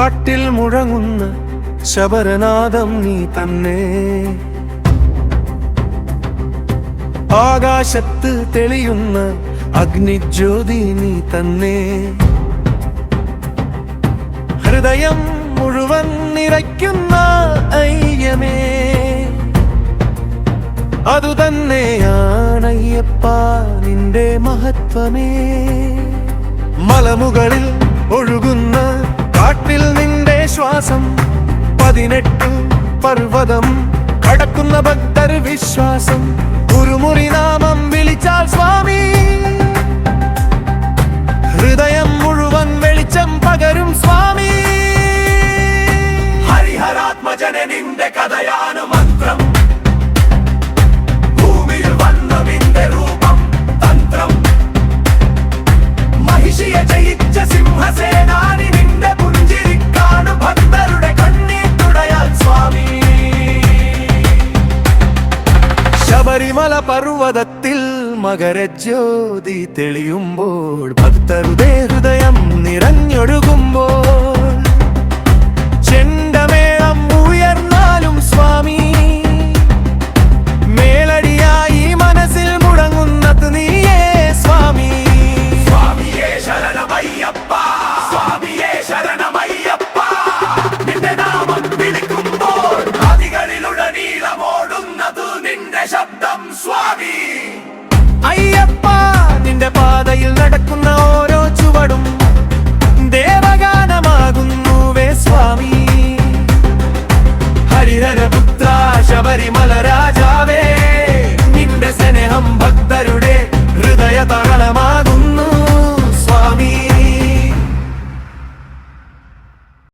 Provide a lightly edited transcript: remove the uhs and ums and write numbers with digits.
കാട്ടിൽ മുഴങ്ങുന്ന ശബരനാദം നീ തന്നെ, ആകാശത്ത് തെളിയുന്ന അഗ്നിജ്യോതി നീ തന്നെ. ഹൃദയം മുഴുവൻ നിറയ്ക്കുന്ന അയ്യമേ, അതുതന്നെയാണയ്യപ്പ നിന്റെ മഹത്വമേ. മലമുകളിൽ ഒഴുകുന്ന കാട്ടിൽ നിന്റെ ശ്വാസം, 18 പർവ്വതം കടക്കുന്ന ഭക്തർ വിശ്വാസം. ഗുരുമുറി നാമം വിളിച്ചാൽ സ്വാമി, ഹൃദയം മുഴുവൻ വെളിച്ചം പകരും സ്വാമി. ഹരിഹരാത്മജനെ നിന്റെ കഥയാണ് മന്ത്രം, ഭൂമിയിൽ വന്ന നിന്റെ രൂപം തന്ത്രം. മഹിഷിയെ ജയിച്ച സിംഹസേനാനി നിന്റെ പുഞ്ചിരിക്കാണ് ഭക്തരുടെ കണ്ണീർ തുടയാൽ സ്വാമി. ശബരിമല പർവ്വതത്തിൽ മകരജ്യോതി തെളിയുമ്പോൾ, ഭക്തരുടെ ഹൃദയം നിറഞ്ഞൊഴുകുമ്പോൾ, ചെണ്ടമേളം ഉയർന്നാലും സ്വാമി, മേലടിയായി മനസ്സിൽ മുടങ്ങുന്നത് നീയേ സ്വാമി. സ്വാമിയേ ശരണമയ്യപ്പ, സ്വാമിയേ ശരണമയ്യപ്പ. നിന്റെ നാമം വിളിക്കുമ്പോൾ നദികളിലുടനീളമോടുന്നത് നിന്റെ ശബ്ദം സ്വാമി. അയ്യപ്പ നിന്റെ പാതയിൽ നടക്കുന്ന ഓരോ ചുവടും ദേവഗാനമാകുന്നുവേ സ്വാമി. ഹരിഹരപുത്ര ശബരിമല രാജാവേ, നിന്റെ സ്നേഹം ഭക്ത